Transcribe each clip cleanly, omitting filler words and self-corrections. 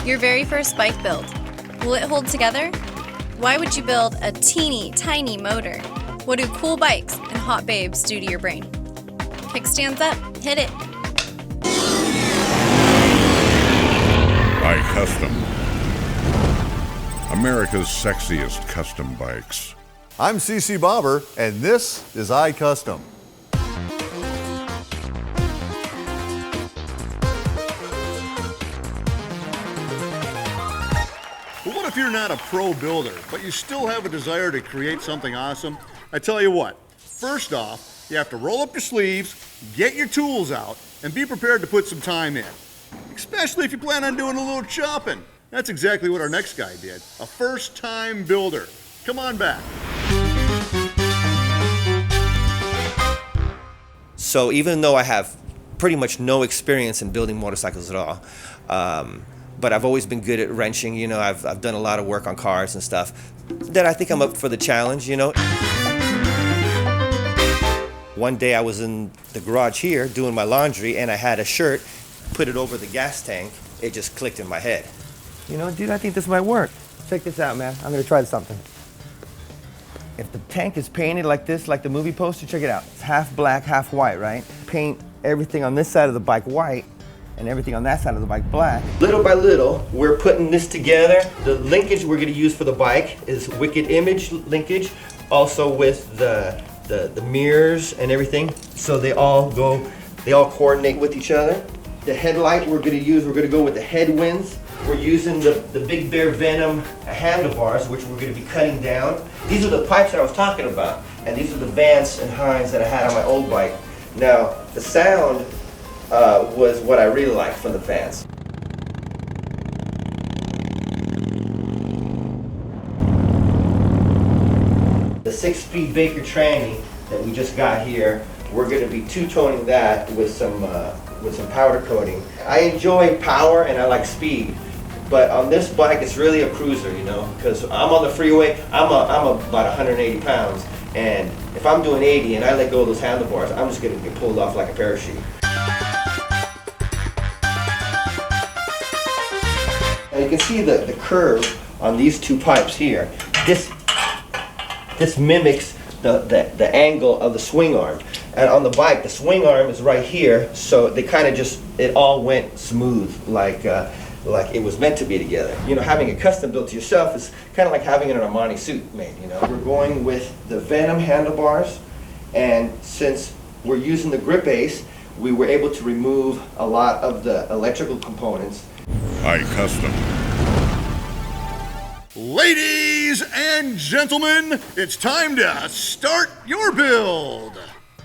Your very first bike build. Will it hold together? Why would you build a teeny tiny motor? What do cool bikes and hot babes do to your brain? Kickstands up, hit it. iKuztom. America's sexiest custom bikes. I'm CC Bobber, and this is iKuztom. But what if you're not a pro builder, but you still have a desire to create something awesome? I tell you what, first off, you have to roll up your sleeves, get your tools out, and be prepared to put some time in. Especially if you plan on doing a little chopping. That's exactly what our next guy did, a first-time builder. Come on back. So even though I have pretty much no experience in building motorcycles at all, but I've always been good at wrenching, you know, I've done a lot of work on cars and stuff, that I think I'm up for the challenge, you know. One day I was in the garage here doing my laundry and I had a shirt, put it over the gas tank, it just clicked in my head. You know, dude, I think this might work. Check this out, man. I'm gonna try something. If the tank is painted like this, like the movie poster, check it out. It's half black, half white, right? Paint everything on this side of the bike white and everything on that side of the bike black. Little by little, we're putting this together. The linkage we're gonna use for the bike is Wicked Image linkage, also with the mirrors and everything. So they all coordinate with each other. The headlight we're gonna go with the headwinds. We're using the Big Bear Venom handlebars, which we're going to be cutting down. These are the pipes that I was talking about, and these are the Vance and Hines that I had on my old bike. Now, the sound was what I really liked from the Vance. The 6-speed Baker tranny that we just got here, we're going to be two-toning that with some powder coating. I enjoy power and I like speed. But on this bike, it's really a cruiser, you know, because I'm on the freeway, I'm about 180 pounds, and if I'm doing 80 and I let go of those handlebars, I'm just going to get pulled off like a parachute. And you can see the curve on these two pipes here. This mimics the angle of the swing arm. And on the bike, the swing arm is right here, so they kind of it all went smooth, like it was meant to be together. You know, having a custom built to yourself is kind of like having an Armani suit made, you know. We're going with the Venom handlebars, and since we're using the grip base, we were able to remove a lot of the electrical components. iKuztom. Ladies and gentlemen, it's time to start your build.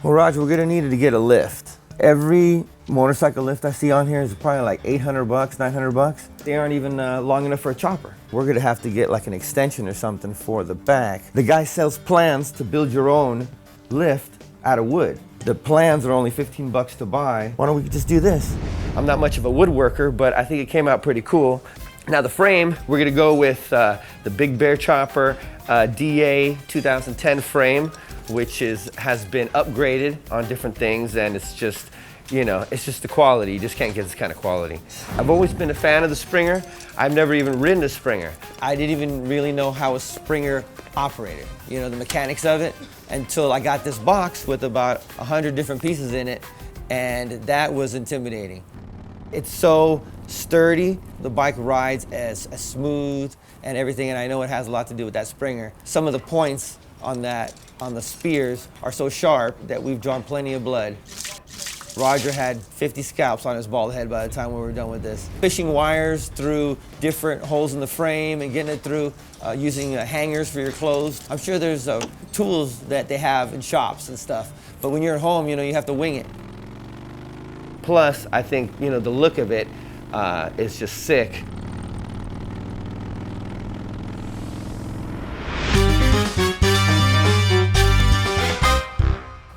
Well, Roger, we're gonna need to get a lift. Every motorcycle lift I see on here is probably like $800, $900. They aren't even long enough for a chopper. We're gonna have to get like an extension or something for the back. The guy sells plans to build your own lift out of wood. The plans are only 15 bucks to buy. Why don't we just do this? I'm not much of a woodworker, but I think it came out pretty cool. Now the frame, we're gonna go with the Big Bear Chopper DA 2010 frame, which has been upgraded on different things, and it's just, you know, it's just the quality. You just can't get this kind of quality. I've always been a fan of the Springer. I've never even ridden a Springer. I didn't even really know how a Springer operated, you know, the mechanics of it, until I got this box with about 100 different pieces in it, and that was intimidating. It's so sturdy, the bike rides as smooth and everything, and I know it has a lot to do with that Springer. Some of the points on the spears are so sharp that we've drawn plenty of blood. Roger had 50 scalps on his bald head by the time we were done with this. Fishing wires through different holes in the frame and getting it through using hangers for your clothes. I'm sure there's tools that they have in shops and stuff, but when you're at home, you know, you have to wing it. Plus, I think, you know, the look of it is just sick.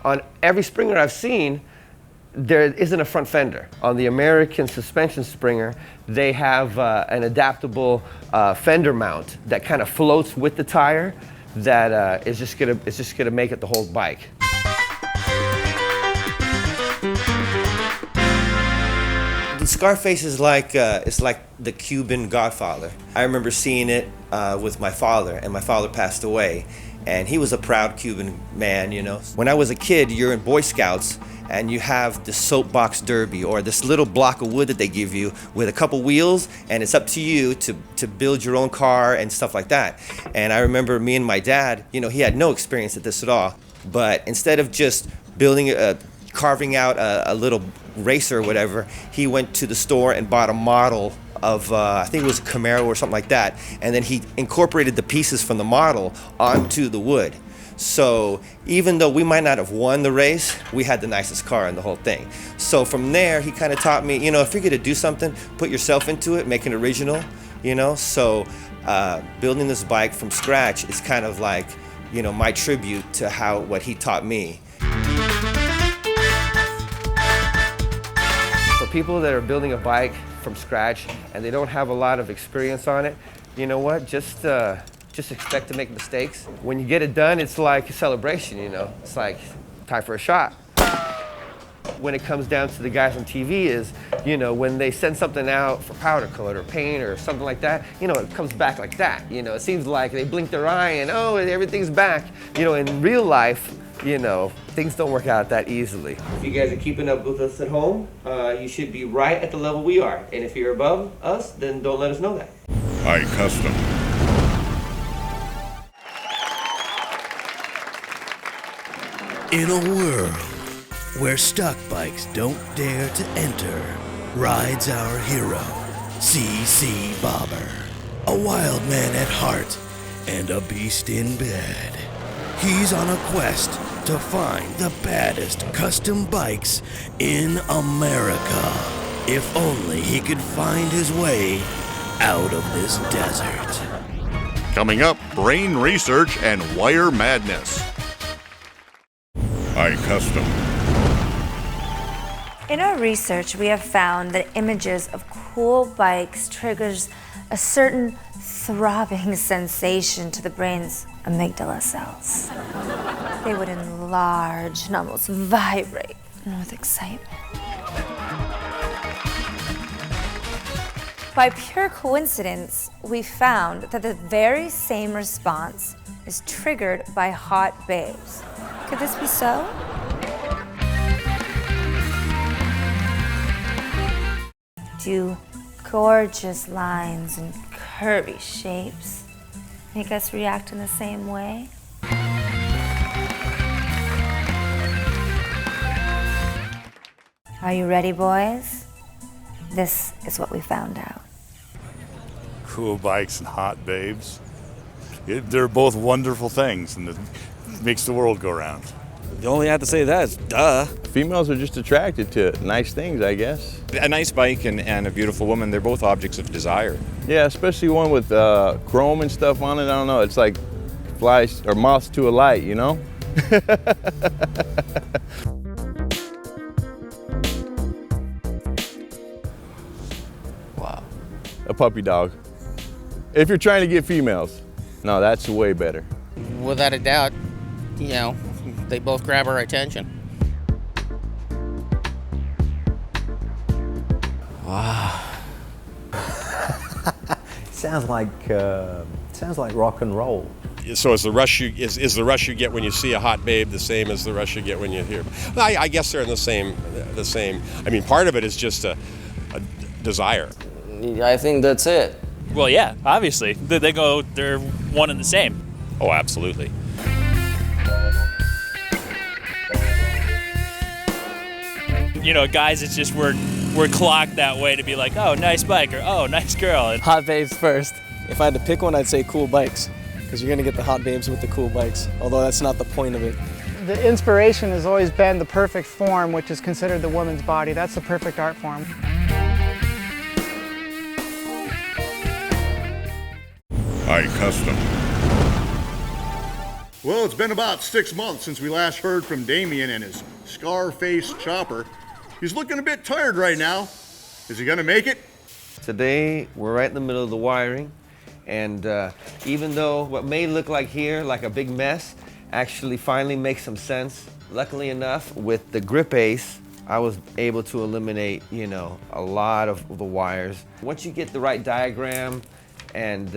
On every Springer I've seen, there isn't a front fender. On the American suspension Springer, they have an adaptable fender mount that kind of floats with the tire that is just gonna make it the whole bike. Scarface is like it's like the Cuban Godfather. I remember seeing it with my father, and my father passed away, and he was a proud Cuban man, you know. When I was a kid, you're in Boy Scouts, and you have the soapbox derby, or this little block of wood that they give you with a couple wheels, and it's up to you to build your own car and stuff like that. And I remember me and my dad, you know, he had no experience at this at all, but instead of just carving out a little racer or whatever, he went to the store and bought a model of, I think it was a Camaro or something like that, and then he incorporated the pieces from the model onto the wood. So even though we might not have won the race, we had the nicest car in the whole thing. So from there, he kind of taught me, you know, if you're gonna do something, put yourself into it, make it original, you know? So building this bike from scratch is kind of like, you know, my tribute to what he taught me. For people that are building a bike from scratch and they don't have a lot of experience on it, you know what? Just expect to make mistakes. When you get it done, it's like a celebration, you know? It's like time for a shot. When it comes down to the guys on TV is, you know, when they send something out for powder coat or paint or something like that, you know, it comes back like that. You know, it seems like they blink their eye and, oh, everything's back. You know, in real life, you know, things don't work out that easily. If you guys are keeping up with us at home, you should be right at the level we are. And if you're above us, then don't let us know that. iKuztom. In a world where stock bikes don't dare to enter, rides our hero, CC Bobber. A wild man at heart and a beast in bed. He's on a quest to find the baddest custom bikes in America. If only he could find his way out of this desert. Coming up, brain research and wire madness. iKuztom. In our research, we have found that images of cool bikes triggers a certain throbbing sensation to the brain's amygdala cells. They would enlarge and almost vibrate with excitement. By pure coincidence, we found that the very same response is triggered by hot babes. Could this be so? Do gorgeous lines and curvy shapes make us react in the same way? Are you ready, boys? This is what we found out. Cool bikes and hot babes. They're both wonderful things, and it makes the world go round. The only I have to say to that is duh. Females are just attracted to nice things, I guess. A nice bike and a beautiful woman, they're both objects of desire. Yeah, especially one with chrome and stuff on it. I don't know, it's like flies or moths to a light, you know? Wow. A puppy dog. If you're trying to get females, no, that's way better. Without a doubt, you know, they both grab our attention. Wow. Sounds like rock and roll. So is the rush you get when you see a hot babe the same as the rush you get when you hear? I guess they're in the same. I mean, part of it is just a desire. I think that's it. Well, yeah, obviously. They're one and the same. Oh, absolutely. You know, guys, it's just we're clocked that way to be like, oh, nice bike, or oh, nice girl. And hot babes first. If I had to pick one, I'd say cool bikes, because you're gonna get the hot babes with the cool bikes, although that's not the point of it. The inspiration has always been the perfect form, which is considered the woman's body. That's the perfect art form. iKuztom. Well, it's been about 6 months since we last heard from Damien and his Scarface chopper. He's looking a bit tired right now. Is he gonna make it? Today, we're right in the middle of the wiring, and even though what may look like here, like a big mess, actually finally makes some sense. Luckily enough, with the grip ace I was able to eliminate, you know, a lot of the wires. Once you get the right diagram and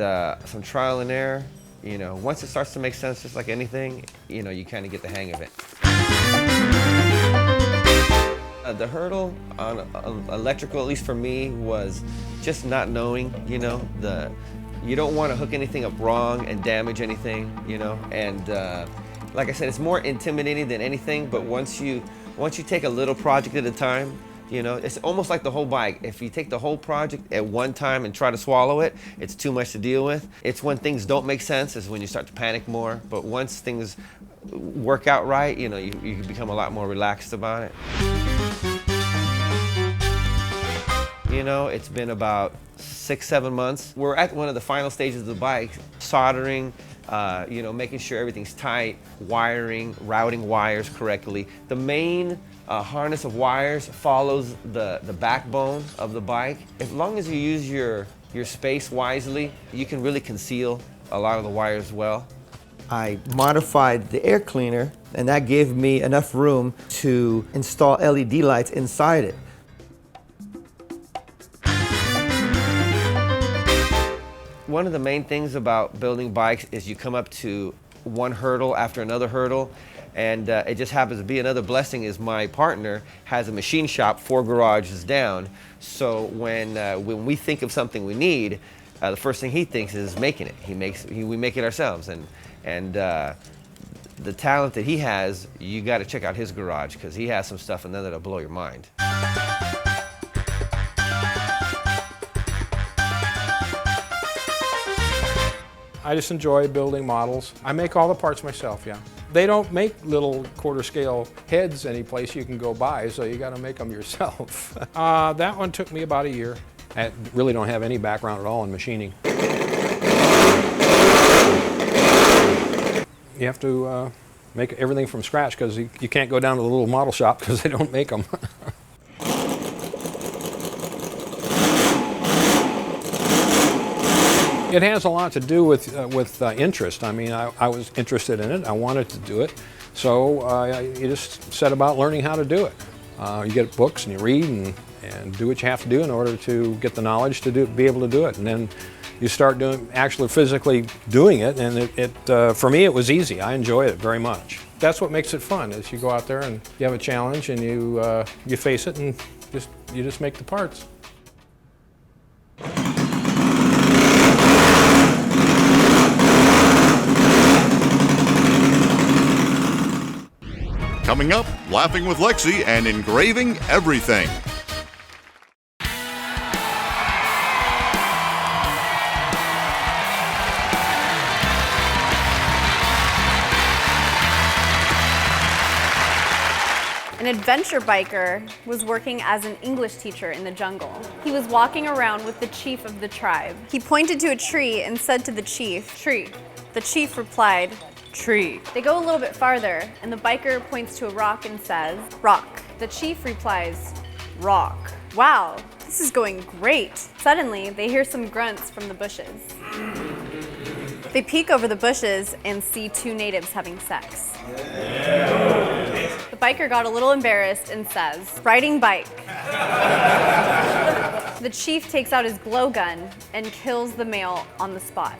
some trial and error, you know, once it starts to make sense, just like anything, you know, you kind of get the hang of it. The hurdle on electrical, at least for me, was just not knowing, you know, you don't want to hook anything up wrong and damage anything, you know, and like I said, it's more intimidating than anything, but once you take a little project at a time, you know, it's almost like the whole bike. If you take the whole project at one time and try to swallow it, it's too much to deal with. It's when things don't make sense is when you start to panic more, but once things work out right, you know, you become a lot more relaxed about it. You know, it's been about 6-7 months. We're at one of the final stages of the bike, soldering, you know, making sure everything's tight, wiring, routing wires correctly. The main harness of wires follows the backbone of the bike. As long as you use your space wisely, you can really conceal a lot of the wires well. I modified the air cleaner, and that gave me enough room to install LED lights inside it. One of the main things about building bikes is you come up to one hurdle after another hurdle, and it just happens to be another blessing is my partner has a machine shop 4 garages down. So when we think of something we need, the first thing he thinks is making it. We make it ourselves, and the talent that he has, you got to check out his garage because he has some stuff in there that'll blow your mind. I just enjoy building models. I make all the parts myself, yeah. They don't make little quarter scale heads any place you can go buy, so you gotta make them yourself. That one took me about a year. I really don't have any background at all in machining. You have to make everything from scratch because you can't go down to the little model shop because they don't make them. It has a lot to do with interest. I mean, I was interested in it. I wanted to do it. So you just set about learning how to do it. You get books and you read and do what you have to do in order to get the knowledge to be able to do it. And then you start actually physically doing it. And for me, it was easy. I enjoy it very much. That's what makes it fun, is you go out there and you have a challenge and you face it and you just make the parts. Coming up, Laughing with Lexi and engraving everything. An adventure biker was working as an English teacher in the jungle. He was walking around with the chief of the tribe. He pointed to a tree and said to the chief, "Tree." The chief replied, "Tree." They go a little bit farther, and the biker points to a rock and says, "Rock." The chief replies, "Rock." Wow, this is going great. Suddenly, they hear some grunts from the bushes. They peek over the bushes and see 2 natives having sex. The biker got a little embarrassed and says, "Riding bike." The chief takes out his blowgun and kills the male on the spot.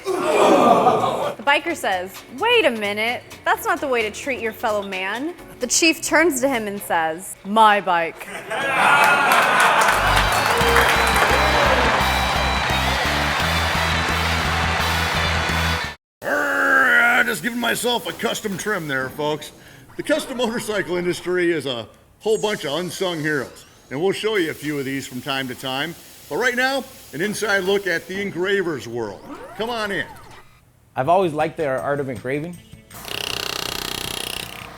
The biker says, "Wait a minute, that's not the way to treat your fellow man." The chief turns to him and says, "My bike." Just giving myself a custom trim there, folks. The custom motorcycle industry is a whole bunch of unsung heroes, and we'll show you a few of these from time to time. But right now, an inside look at the engravers world. Come on in. I've always liked the art of engraving.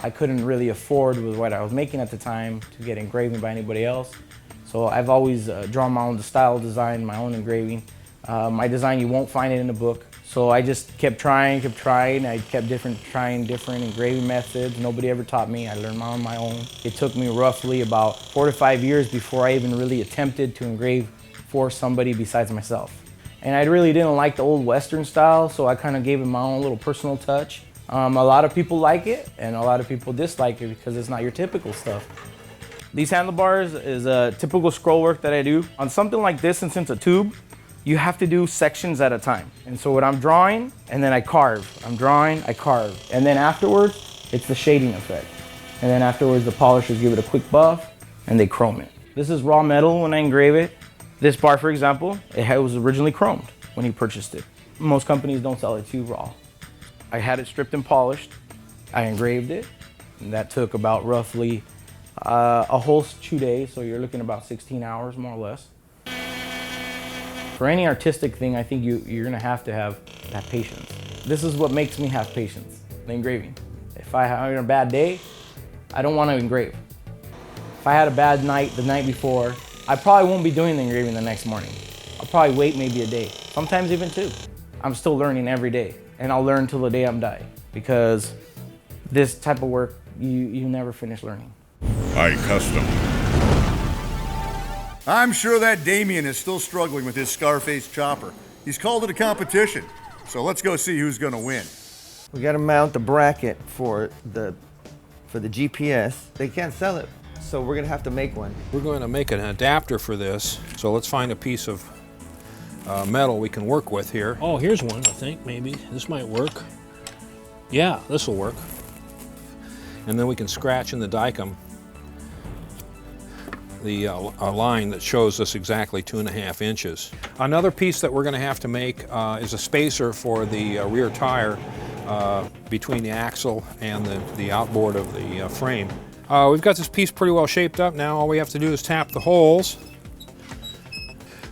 I couldn't really afford with what I was making at the time to get engraving by anybody else. So I've always drawn my own style design, my own engraving. My design, you won't find it in a book. So I just kept trying. I kept trying different engraving methods. Nobody ever taught me. I learned on my own. It took me roughly about 4 to 5 years before I even really attempted to engrave for somebody besides myself. And I really didn't like the old Western style, so I kind of gave it my own little personal touch. A lot of people like it, and a lot of people dislike it because it's not your typical stuff. These handlebars is a typical scroll work that I do. On something like this, and since it's a tube, you have to do sections at a time. And so what I'm drawing, and then I carve. I'm drawing, I carve. And then afterwards, it's the shading effect. And then afterwards, the polishers give it a quick buff, and they chrome it. This is raw metal when I engrave it. This bar, for example, it was originally chromed when you purchased it. Most companies don't sell it to you raw. I had it stripped and polished. I engraved it, and that took about roughly a whole 2 days, so you're looking about 16 hours, more or less. For any artistic thing, I think you're gonna have to have that patience. This is what makes me have patience, the engraving. If I have a bad day, I don't wanna engrave. If I had a bad night the night before, I probably won't be doing the engraving the next morning. I'll probably wait maybe a day, sometimes even 2. I'm still learning every day, and I'll learn till the day I'm dying, because this type of work, you never finish learning. iKuztom. I'm sure that Damien is still struggling with his Scarface chopper. He's called it a competition, so let's go see who's gonna win. We got to mount the bracket for the GPS. They can't sell it, so we're gonna have to make one. We're going to make an adapter for this, so let's find a piece of metal we can work with here. Oh, here's one, I think, maybe. This might work. Yeah, this will work. And then we can scratch in the dicom a line that shows us exactly 2.5 inches. Another piece that we're going to have to make is a spacer for the rear tire between the axle and the outboard of the frame. We've got this piece pretty well shaped up now. All we have to do is tap the holes.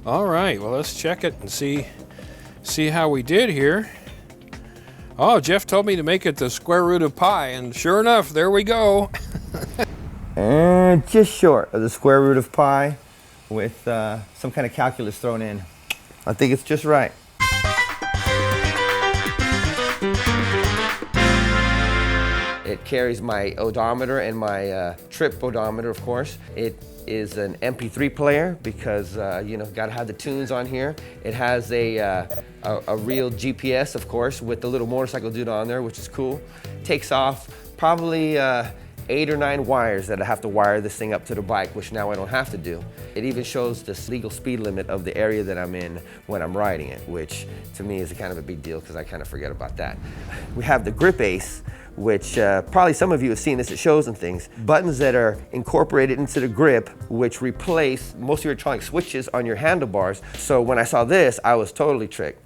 All right, well, let's check it and see how we did here. Oh, Jeff told me to make it the square root of pi, and sure enough, there we go. And just short of the square root of pi with some kind of calculus thrown in. I think it's just right. It carries my odometer and my trip odometer, of course. It is an MP3 player because you know, gotta have the tunes on here. It has a real GPS, of course, with the little motorcycle dude on there, which is cool. Takes off probably 8 or 9 wires that I have to wire this thing up to the bike, which now I don't have to do. It even shows the legal speed limit of the area that I'm in when I'm riding it, which to me is kind of a big deal because I kind of forget about that. We have the grip ace, which probably some of you have seen this at shows and things. Buttons that are incorporated into the grip, which replace most of your electronic switches on your handlebars. So when I saw this, I was totally tricked.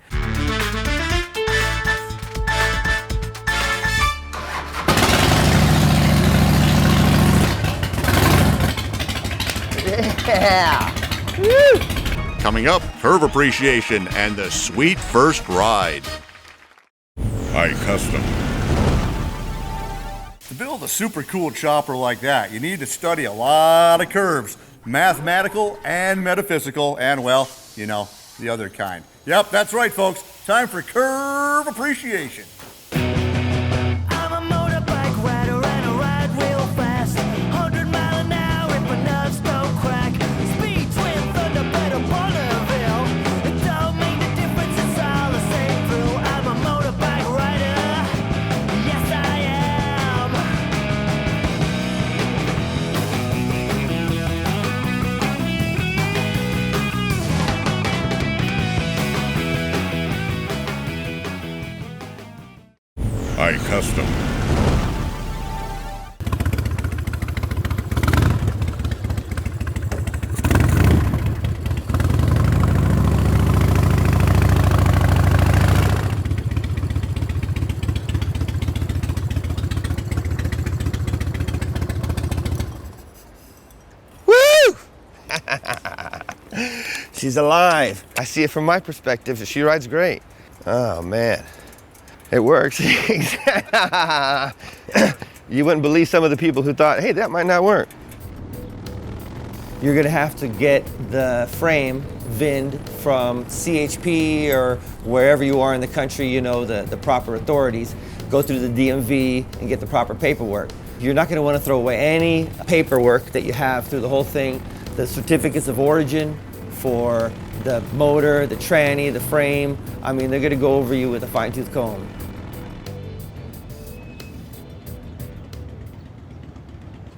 Yeah! Woo! Coming up, curve appreciation and the sweet first ride. iKuztom. To build a super cool chopper like that, you need to study a lot of curves, mathematical and metaphysical, and well, you know, the other kind. Yep, that's right, folks. Time for curve appreciation. I'm a motorbike rider and I ride real fast. 100 miles an hour if my nuts don't crack. Speed, twin, thunder, better Bonneville. It don't make the difference, it's all the same thrill. I'm a motorbike rider. Yes, I am. iKuztom. Woo! She's alive. I see it from my perspective. She rides great. Oh, man. It works. You wouldn't believe some of the people who thought, hey, that might not work. You're gonna have to get the frame VINed from CHP or wherever you are in the country, you know, the proper authorities. Go through the DMV and get the proper paperwork. You're not gonna wanna throw away any paperwork that you have through the whole thing. The certificates of origin for the motor, the tranny, the frame. I mean, they're gonna go over you with a fine-tooth comb.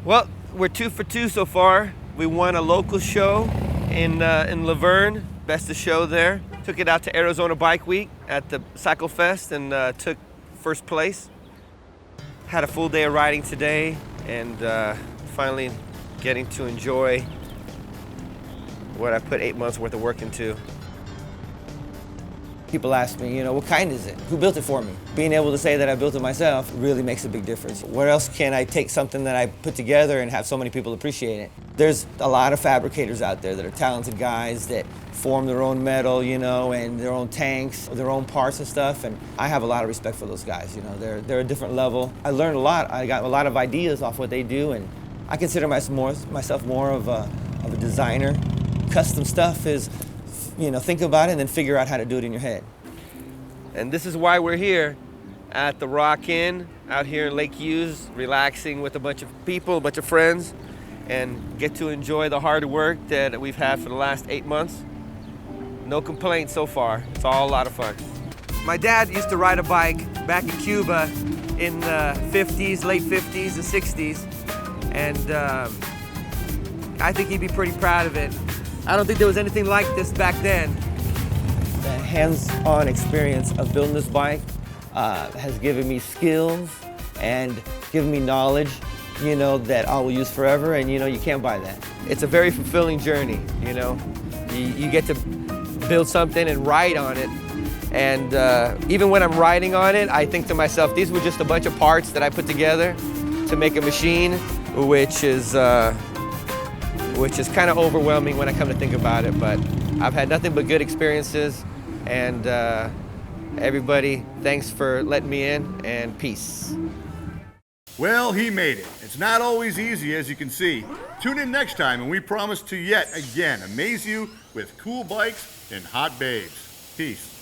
Well, we're 2 for 2 so far. We won a local show in Laverne, best of show there. Took it out to Arizona Bike Week at the Cycle Fest and took first place. Had a full day of riding today and finally getting to enjoy what I put 8 months worth of work into. People ask me, you know, what kind is it? Who built it for me? Being able to say that I built it myself really makes a big difference. Where else can I take something that I put together and have so many people appreciate it? There's a lot of fabricators out there that are talented guys that form their own metal, you know, and their own tanks, their own parts and stuff, and I have a lot of respect for those guys, you know. They're a different level. I learned a lot. I got a lot of ideas off what they do, and I consider myself more of a designer. Custom stuff is, you know, think about it and then figure out how to do it in your head. And this is why we're here at the Rock Inn out here in Lake Hughes, relaxing with a bunch of people, a bunch of friends, and get to enjoy the hard work that we've had for the last 8 months. No complaints so far. It's all a lot of fun. My dad used to ride a bike back in Cuba in the 50s, late 50s and 60s, and I think he'd be pretty proud of it. I don't think there was anything like this back then. The hands-on experience of building this bike has given me skills and given me knowledge, you know, that I will use forever, and you know, you can't buy that. It's a very fulfilling journey, you know. You get to build something and ride on it, and even when I'm riding on it, I think to myself, these were just a bunch of parts that I put together to make a machine, which is kind of overwhelming when I come to think about it, but I've had nothing but good experiences, and everybody, thanks for letting me in, and peace. Well, he made it. It's not always easy, as you can see. Tune in next time, and we promise to yet again amaze you with cool bikes and hot babes. Peace.